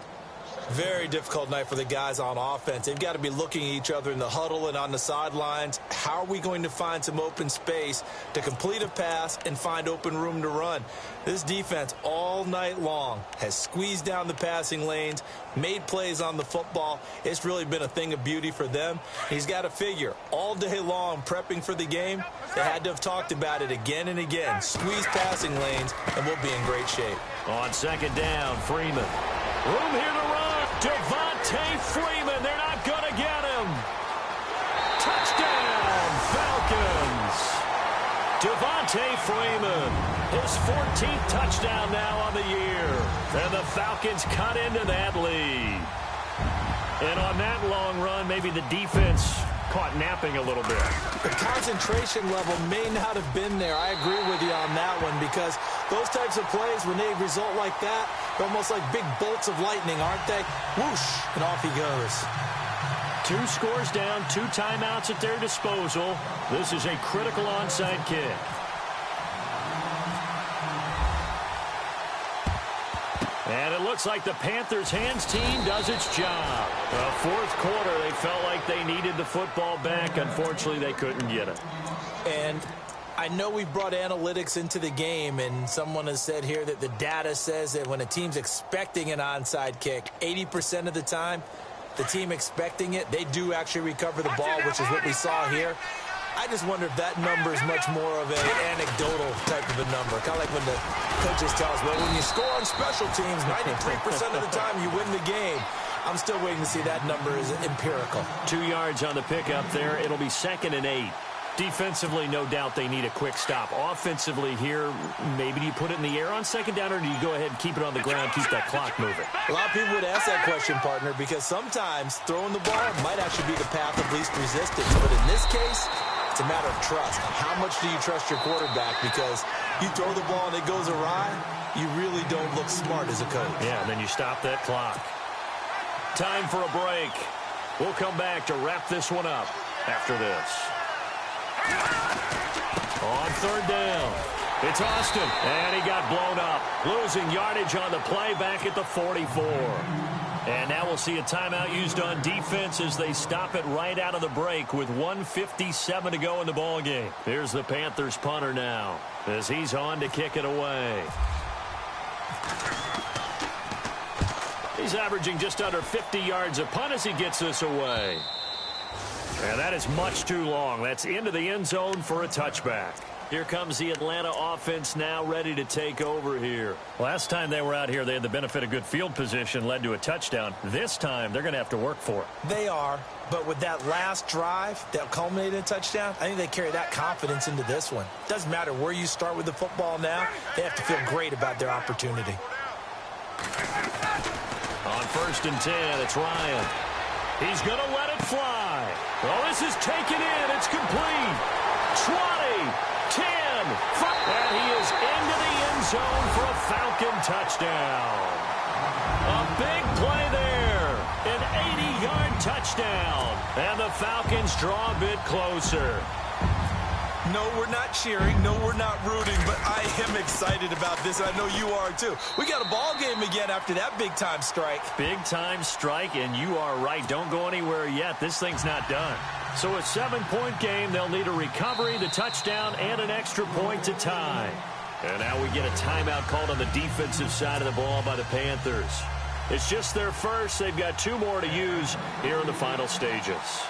Very difficult night for the guys on offense. They've got to be looking at each other in the huddle and on the sidelines. How are we going to find some open space to complete a pass and find open room to run? This defense all night long has squeezed down the passing lanes, made plays on the football. It's really been a thing of beauty for them. He's got to figure all day long prepping for the game. They had to have talked about it again and again. Squeeze passing lanes, and we'll be in great shape.
On second down, Freeman. Room here to run. Devontae Freeman. They're not going to get him. Touchdown, Falcons. Devontae Freeman. His 14th touchdown now on the year. And the Falcons cut into that lead. And on that long run, maybe the defense caught napping a little bit.
The concentration level may not have been there. I agree with you on that one, because those types of plays, when they result like that, they're almost like big bolts of lightning, aren't they? Whoosh, and off he goes.
2 scores down, 2 timeouts at their disposal. This is a critical onside kick. And it looks like the Panthers' hands team does its job. The fourth quarter, they felt like they needed the football back. Unfortunately, they couldn't get it.
And I know we've brought analytics into the game, and someone has said here that the data says that when a team's expecting an onside kick, 80% of the time, the team expecting it, they do actually recover the ball, which is what we saw here. I just wonder if that number is much more of an anecdotal type of a number. Kind of like when the coaches tell us, well, when you score on special teams, 93% of the time you win the game. I'm still waiting to see that number is empirical.
2 yards on the pickup there. It'll be 2nd and 8. Defensively, no doubt they need a quick stop. Offensively here, maybe do you put it in the air on 2nd down, or do you go ahead and keep it on the ground, keep that clock moving?
A lot of people would ask that question, partner, because sometimes throwing the ball might actually be the path of least resistance. But in this case, it's a matter of trust. How much do you trust your quarterback? Because you throw the ball and it goes awry, you really don't look smart as a coach.
Yeah, and then you stop that clock. Time for a break. We'll come back to wrap this one up after this. On 3rd down, it's Austin, and he got blown up. Losing yardage on the play back at the 44. And now we'll see a timeout used on defense as they stop it right out of the break with 1:57 to go in the ballgame. Here's the Panthers punter now as he's on to kick it away. He's averaging just under 50 yards a punt as he gets this away. And that is much too long. That's into the end zone for a touchback. Here comes the Atlanta offense now ready to take over here. Last time they were out here, they had the benefit of good field position, led to a touchdown. This time, they're going to have to work for it.
They are, but with that last drive that culminated in a touchdown, I think they carry that confidence into this one. Doesn't matter where you start with the football now, they have to feel great about their opportunity.
On 1st and 10, it's Ryan. He's going to let it fly. Well, this is taken in. It's complete. 20, 10, 5. And he is into the end zone for a Falcon touchdown. A big play there. An 80-yard touchdown. And the Falcons draw a bit closer.
No, we're not cheering. No, we're not rooting. But I am excited about this. I know you are, too. We got a ball game again after that big-time strike.
Big-time strike, and you are right. Don't go anywhere yet. This thing's not done. So a 7-point game. They'll need a recovery, the touchdown, and an extra point to tie. And now we get a timeout called on the defensive side of the ball by the Panthers. It's just their first. They've got 2 more to use here in the final stages.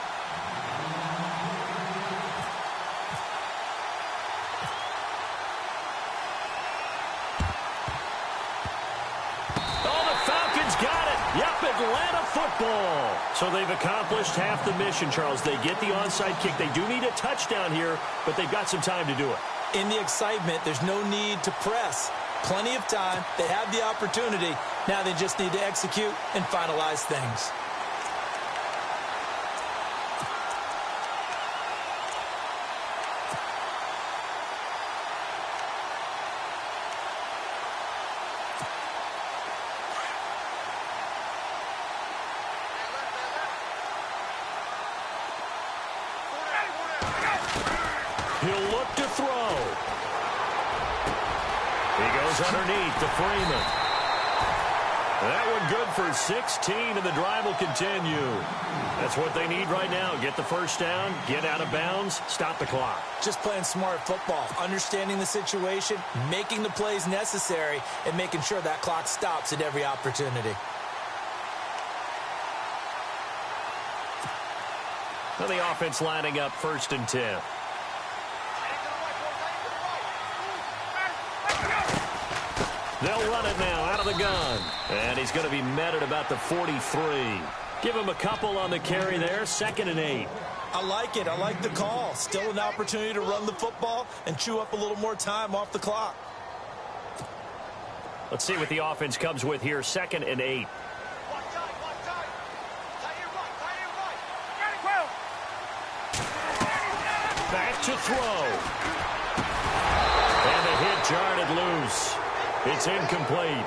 Atlanta football. So they've accomplished half the mission, Charles. They get the onside kick. They do need a touchdown here, but they've got some time to do it.
In the excitement, there's no need to press. Plenty of time. They have the opportunity. Now they just need to execute and finalize things.
He'll look to throw. He goes underneath to Freeman. That one good for 16, and the drive will continue. That's what they need right now. Get the first down, get out of bounds, stop the clock.
Just playing smart football, understanding the situation, making the plays necessary, and making sure that clock stops at every opportunity.
Now the offense lining up 1st and 10. They'll run it now out of the gun. And he's going to be met at about the 43. Give him a couple on the carry there. 2nd and 8.
I like it. I like the call. Still an opportunity to run the football and chew up a little more time off the clock.
Let's see what the offense comes with here. 2nd and 8. Back to throw. And the hit jarred it loose. It's incomplete.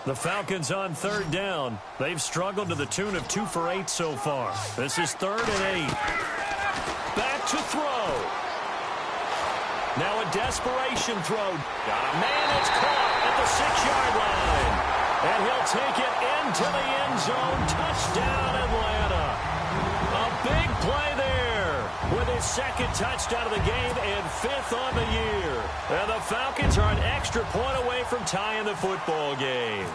The Falcons on third down. They've struggled to the tune of 2 for 8 so far. This is 3rd and 8. Back to throw. Now a desperation throw. Got a man that's caught at the 6-yard line. And he'll take it into the end zone. Touchdown, Atlanta. A big play there with his 2nd touchdown of the game and 5th on the year. And the Falcons are an extra point away from tying the football game.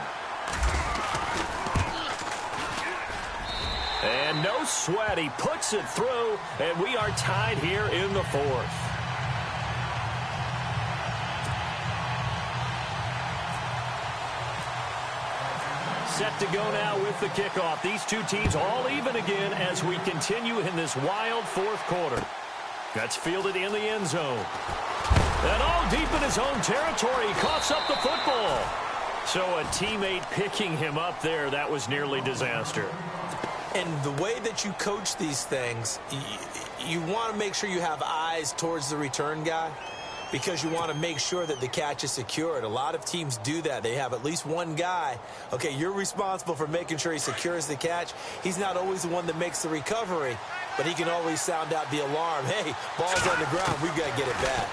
And no sweat. He puts it through, and we are tied here in the 4th. Set to go now with the kickoff. These two teams all even again as we continue in this wild 4th quarter. That's fielded in the end zone. And all deep in his own territory. He coughs up the football. So a teammate picking him up there, that was nearly disaster.
And the way that you coach these things, you want to make sure you have eyes towards the return guy, because you want to make sure that the catch is secured. A lot of teams do that. They have at least one guy. Okay, you're responsible for making sure he secures the catch. He's not always the one that makes the recovery, but he can always sound out the alarm. Hey, ball's on the ground. We've got to get it back.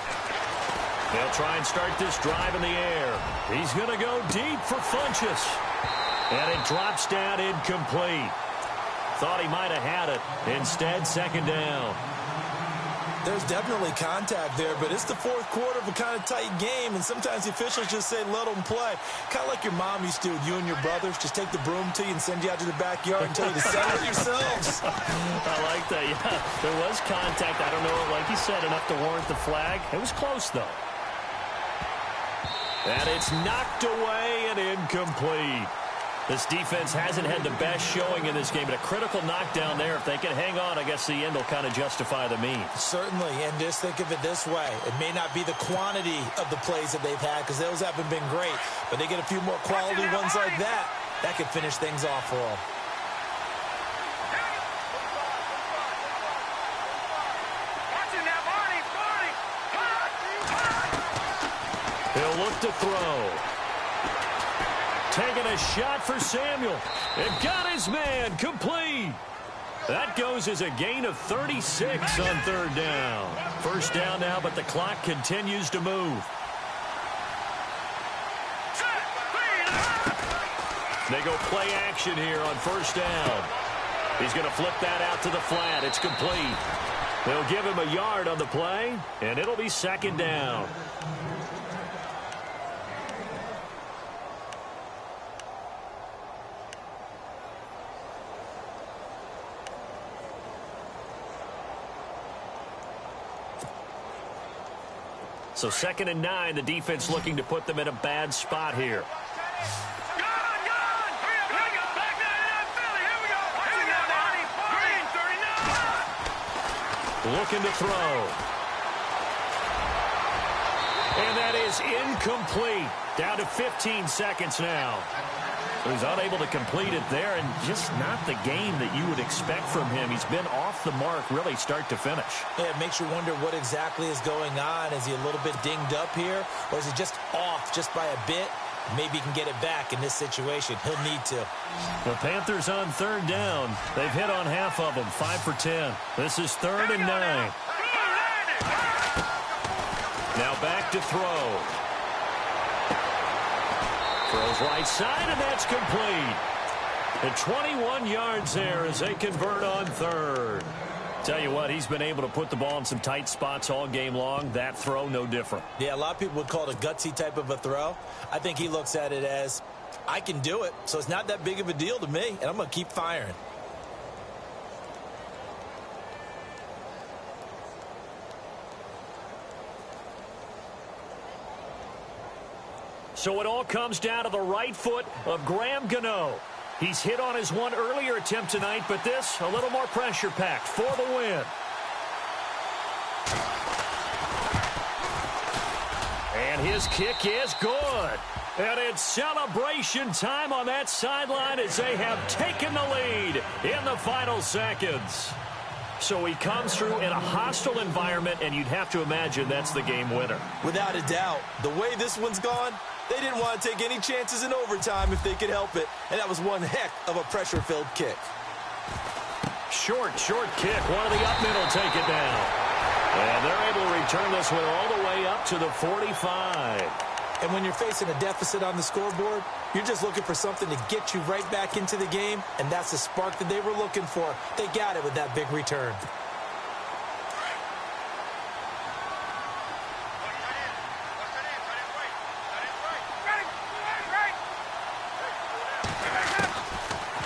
They'll try and start this drive in the air. He's going to go deep for Funchess. And it drops down incomplete. Thought he might have had it. Instead, 2nd down.
There's definitely contact there, but it's the 4th quarter of a kind of tight game, and sometimes the officials just say, let them play. Kind of like your mom used to with you and your brothers. Just take the broom to you and send you out to the backyard and tell you to settle it yourselves.
I like that, yeah. There was contact. I don't know, like you said, enough to warrant the flag. It was close, though. And it's knocked away and incomplete. This defense hasn't had the best showing in this game, but a critical knockdown there. If they can hang on, I guess the end will kind of justify the means.
Certainly, and just think of it this way. It may not be the quantity of the plays that they've had, because those haven't been great, but they get a few more quality ones like that. That could finish things off for them.
He'll look to throw. Taking a shot for Samuel. It got his man complete. That goes as a gain of 36 on 3rd down. 1st down now, but the clock continues to move. They go play action here on 1st down. He's going to flip that out to the flat. It's complete. They'll give him a yard on the play, and it'll be 2nd down. So 2nd and 9, the defense looking to put them in a bad spot here. Looking to throw. And that is incomplete. Down to 15 seconds now. He's unable to complete it there, and just not the game that you would expect from him. He's been off the mark really start to finish.
Yeah, it makes you wonder what exactly is going on. Is he a little bit dinged up here, or is he just off just by a bit? Maybe he can get it back in this situation. He'll need to.
The Panthers on 3rd down. They've hit on half of them, 5 for 10. This is 3rd and 9. Now back to throw. Throws right side, and that's complete. And 21 yards there as they convert on 3rd. Tell you what, he's been able to put the ball in some tight spots all game long. That throw, no different.
Yeah, a lot of people would call it a gutsy type of a throw. I think he looks at it as, I can do it, so it's not that big of a deal to me, and I'm going to keep firing.
So it all comes down to the right foot of Graham Gano. He's hit on his one earlier attempt tonight, but this, a little more pressure-packed for the win. And his kick is good. And it's celebration time on that sideline as they have taken the lead in the final seconds. So he comes through in a hostile environment, and you'd have to imagine that's the game winner.
Without a doubt. The way this one's gone, They didn't want to take any chances in overtime if they could help it, and that was one heck of a pressure-filled kick.
Short kick. One of the up middle take it down. And they're able to return this one all the way up to the 45.
And when you're facing a deficit on the scoreboard, you're just looking for something to get you right back into the game, and that's the spark that they were looking for. They got it with that big return.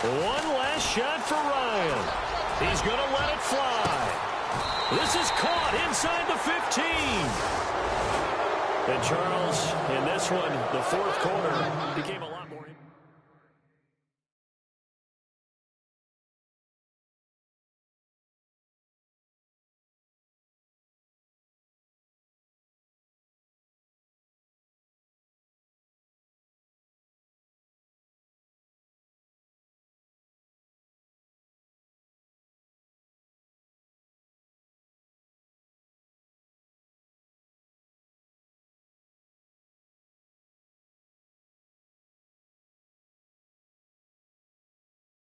One last shot for Ryan. He's going to let it fly. This is caught inside the 15. And Charles, in this one, the fourth quarter became a lot more.